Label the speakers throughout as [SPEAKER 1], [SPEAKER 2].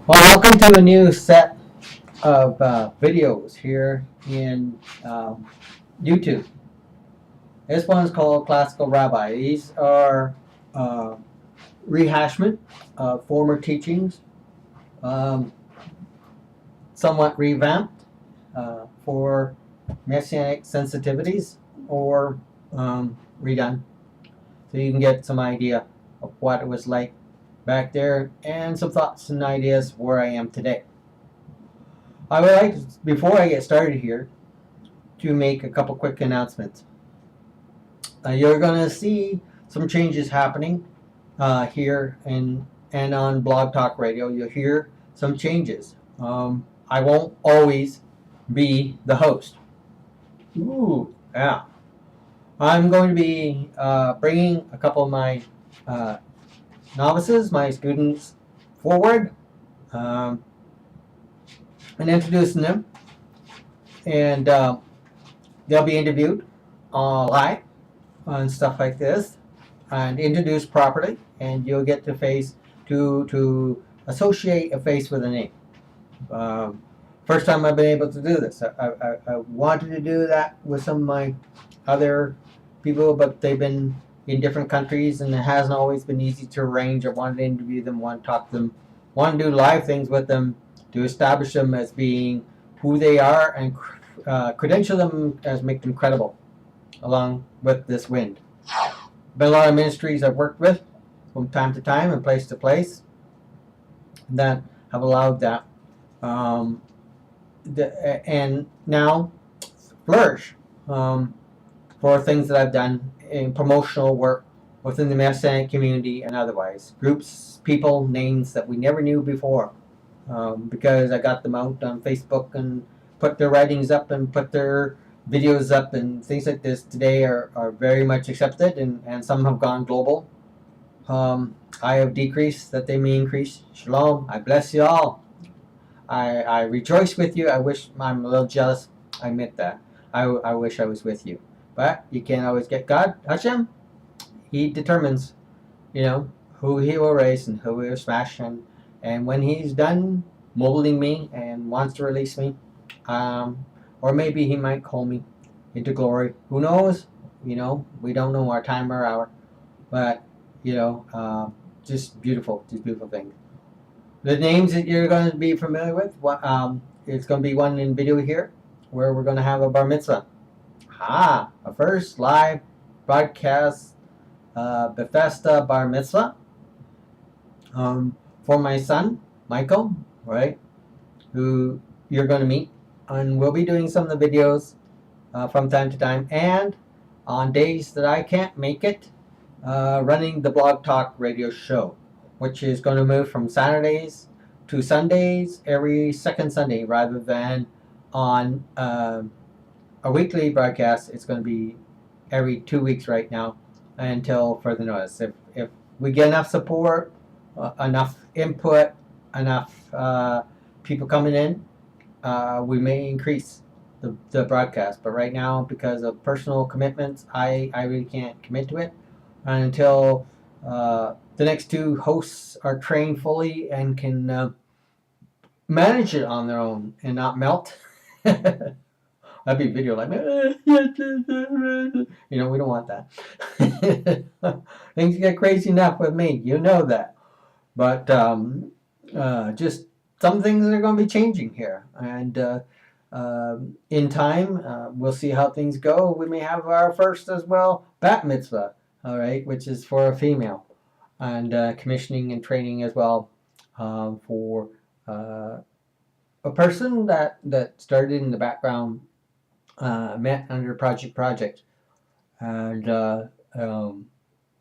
[SPEAKER 1] Well, welcome to a new set of videos here in YouTube. This one's called Classical Rabbi. These are uh, rehashment of former teachings, um, somewhat revamped for messianic sensitivities or redone. So you can get some idea of what it was like back there and some thoughts and ideas where I am today. I would like, before I get started here, to make a couple quick announcements. You're going to see some changes happening here and on Blog Talk Radio. You'll hear some changes. I won't always be the host. Ooh, yeah. I'm going to be bringing a couple of my novices, my students, forward and introducing them. And they'll be interviewed live and stuff like this, and introduced properly, and you'll get to associate a face with a name. First time I've been able to do this. I wanted to do that with some of my other people, but they've been in different countries, and it hasn't always been easy to arrange. I wanted to interview them, want to talk to them, want to do live things with them to establish them as being who they are and credential them as make them credible along with this wind. Been a lot of ministries I've worked with from time to time and place to place that have allowed that and now flourish for things that I've done in promotional work within the Messianic community and otherwise. Groups, people, names that we never knew before because I got them out on Facebook and put their writings up and put their videos up, and things like this today are very much accepted, and some have gone global. I have decreased that they may increase. Shalom. I bless you all. I rejoice with you. I wish I'm a little jealous. I admit that. I wish I was with you. But you can't always get God. Hashem, He determines, who He will raise and who He will smash. And when He's done molding me and wants to release me, or maybe He might call me into glory. Who knows? We don't know our time or hour. But, just beautiful things. The names that you're going to be familiar with, it's going to be one in video here, where we're going to have a bar mitzvah. A first live broadcast Bethesda bar mitzvah for my son, Michael, right, who you're going to meet. And we'll be doing some of the videos from time to time. And on days that I can't make it, running the Blog Talk radio show, which is going to move from Saturdays to Sundays every second Sunday rather than on a weekly broadcast. It's going to be every 2 weeks right now until further notice. If we get enough support, enough input, enough people coming in, we may increase the broadcast. But right now, because of personal commitments, I really can't commit to it until the next two hosts are trained fully and can manage it on their own and not melt. That'd be video like, we don't want that. Things get crazy enough with me, that. But just some things are going to be changing here. And in time, we'll see how things go. We may have our first as well, bat mitzvah, all right, which is for a female. And commissioning and training as well for a person that started in the background, met under Project, and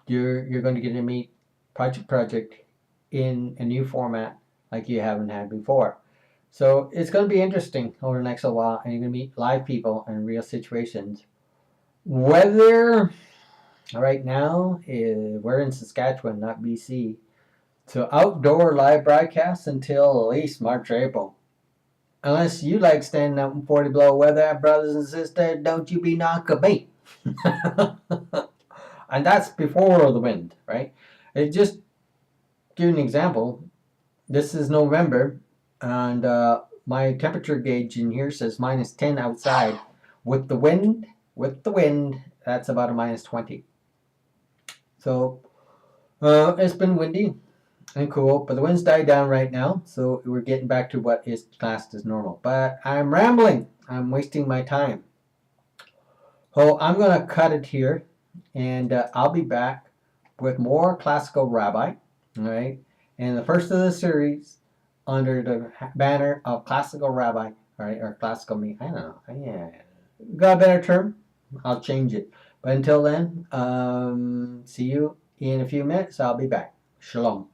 [SPEAKER 1] you're going to get to meet Project in a new format like you haven't had before. So it's going to be interesting over the next little while, and you're going to meet live people in real situations. Whether right now we're in Saskatchewan, not BC, so outdoor live broadcasts until at least March or April. Unless you like standing out in 40 below weather, brothers and sisters, don't you be knocking me. And that's before the wind, right? It just give you an example. this is November, and my temperature gauge in here says -10 outside. With the wind, that's about a -20. So it's been windy and cool, but the wind's died down right now, so we're getting back to what is classed as normal. But I'm rambling. I'm wasting my time. So I'm going to cut it here, and I'll be back with more classical rabbi, all right? And the first of the series under the banner of classical rabbi, all right, or classical me. I don't know. Yeah, got a better term? I'll change it. But until then, see you in a few minutes. I'll be back. Shalom.